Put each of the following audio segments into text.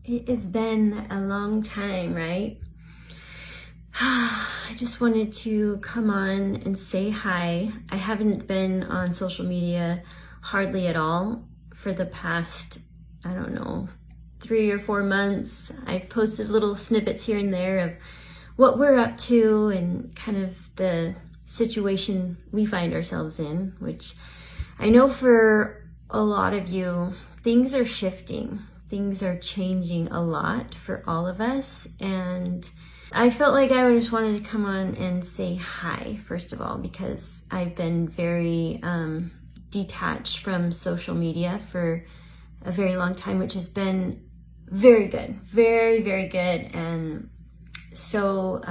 It has been a long time, right? I just wanted to come on and say hi. I haven't been on social media hardly at all for the past, I don't know, 3 or 4 months. I've posted little snippets here and there of what we're up to and kind of the situation we find ourselves in, which I know for a lot of you, things are shifting. Things are changing a lot for all of us, and I felt like I just wanted to come on and say hi, first of all, because I've been very detached from social media for a very long time, which has been very good, very, very good, and so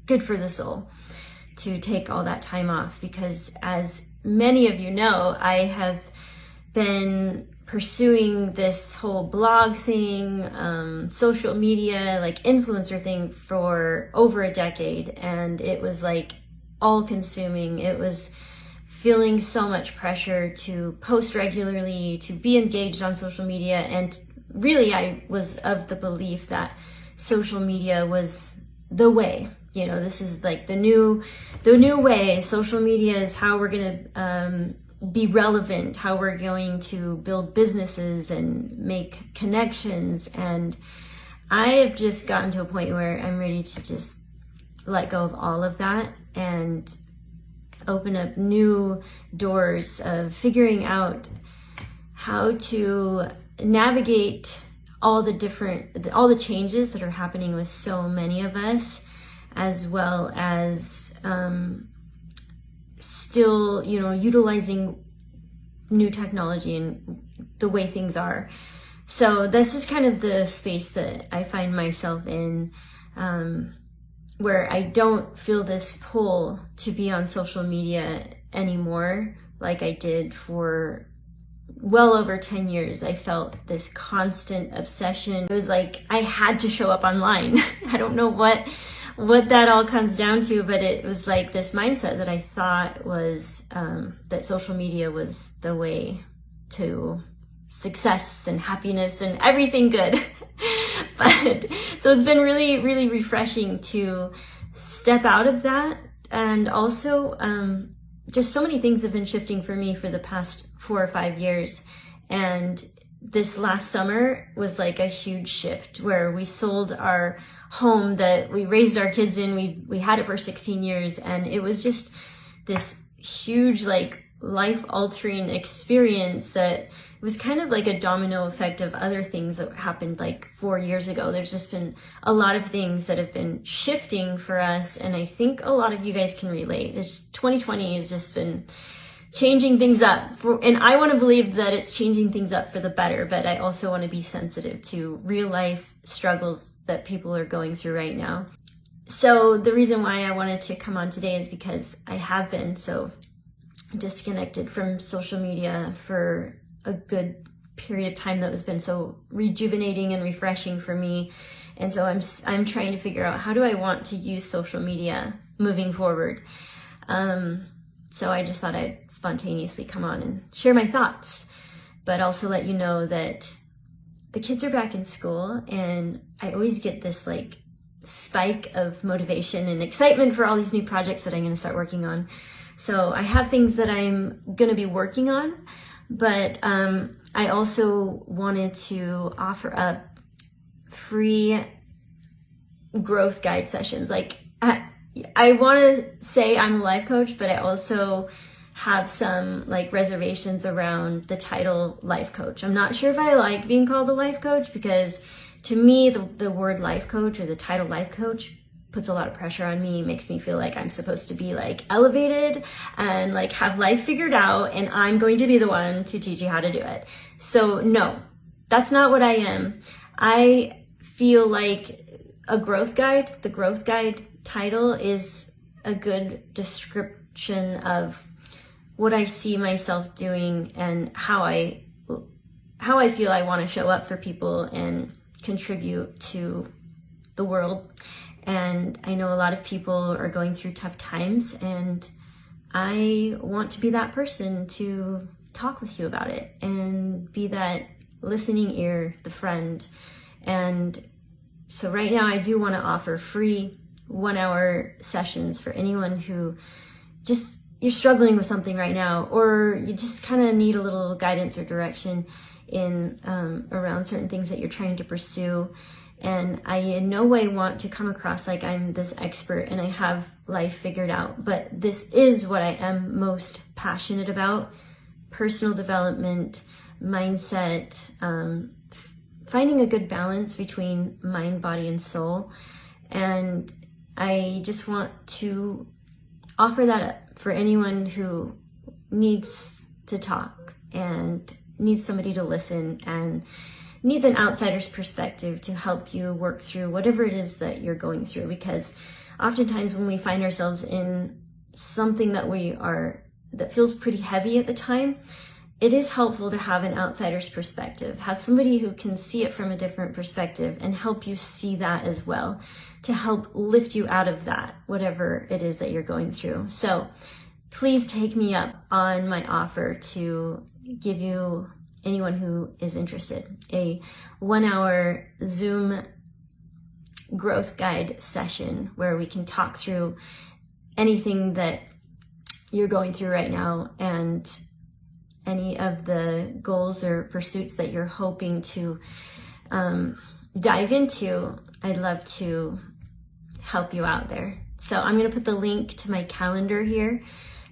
good for the soul to take all that time off, because as many of you know, I have been pursuing this whole blog thing, social media, like influencer thing for over a decade. And it was like all consuming. It was feeling so much pressure to post regularly, to be engaged on social media. And really, I was of the belief that social media was the way. You know, this is like the new way. Social media is how we're gonna be relevant, how we're going to build businesses and make connections. And I have just gotten to a point where I'm ready to just let go of all of that and open up new doors of figuring out how to navigate all the changes that are happening with so many of us, as well as still, utilizing new technology and the way things are. So this is kind of the space that I find myself in, where I don't feel this pull to be on social media anymore like I did for well over 10 years. I felt this constant obsession. It was like I had to show up online. I don't know what that all comes down to, but it was like this mindset that I thought was that social media was the way to success and happiness and everything good. But so it's been really, really refreshing to step out of that. And also just so many things have been shifting for me for the past 4 or 5 years. And this last summer was like a huge shift where we sold our home that we raised our kids in. We had it for 16 years, and it was just this huge, like, life-altering experience that was kind of like a domino effect of other things that happened like 4 years ago. There's just been a lot of things that have been shifting for us, and I think a lot of you guys can relate. 2020 has just been changing things up and I want to believe that it's changing things up for the better, but I also want to be sensitive to real life struggles that people are going through right now. So the reason why I wanted to come on today is because I have been so disconnected from social media for a good period of time that has been so rejuvenating and refreshing for me. And so I'm trying to figure out, how do I want to use social media moving forward? So I just thought I'd spontaneously come on and share my thoughts, but also let you know that the kids are back in school, and I always get this like spike of motivation and excitement for all these new projects that I'm going to start working on. So I have things that I'm going to be working on, but I also wanted to offer up free growth guide sessions. Like, I want to say I'm a life coach, but I also have some like reservations around the title life coach. I'm not sure if I like being called a life coach, because to me, the word life coach or the title life coach puts a lot of pressure on me, makes me feel like I'm supposed to be like elevated and like have life figured out, and I'm going to be the one to teach you how to do it. So no, that's not what I am. I feel like a growth guide, the growth guide title is a good description of what I see myself doing and how I feel I want to show up for people and contribute to the world. And I know a lot of people are going through tough times, and I want to be that person to talk with you about it and be that listening ear, the friend, And so right now I do want to offer free 1-hour sessions for anyone who just, you're struggling with something right now, or you just kind of need a little guidance or direction in around certain things that you're trying to pursue. And I in no way want to come across like I'm this expert and I have life figured out, but this is what I am most passionate about: personal development, mindset, finding a good balance between mind, body, and soul. And I just want to offer that up for anyone who needs to talk and needs somebody to listen and needs an outsider's perspective to help you work through whatever it is that you're going through. Because oftentimes when we find ourselves in something that feels pretty heavy at the time, it is helpful to have an outsider's perspective, have somebody who can see it from a different perspective and help you see that as well, to help lift you out of that, whatever it is that you're going through. So please take me up on my offer to give you, anyone who is interested, a 1-hour Zoom growth guide session where we can talk through anything that you're going through right now and any of the goals or pursuits that you're hoping to dive into. I'd love to help you out there. So I'm going to put the link to my calendar here.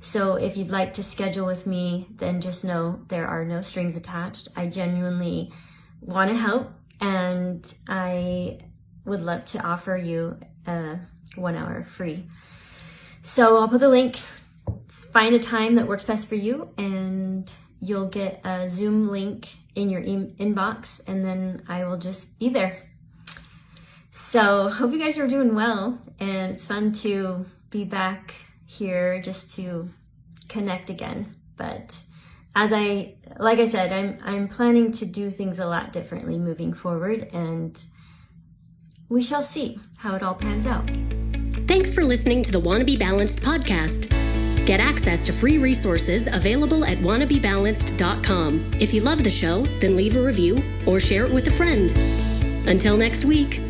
So if you'd like to schedule with me, then just know there are no strings attached. I genuinely want to help, and I would love to offer you a 1-hour free. So I'll put the link. Find a time that works best for you, and you'll get a Zoom link in your inbox, and then I will just be there. So hope you guys are doing well, and it's fun to be back here just to connect again. But like I said, I'm planning to do things a lot differently moving forward, and we shall see how it all pans out. Thanks for listening to the Wannabe Balanced podcast. Get access to free resources available at wannabebalanced.com. If you love the show, then leave a review or share it with a friend. Until next week.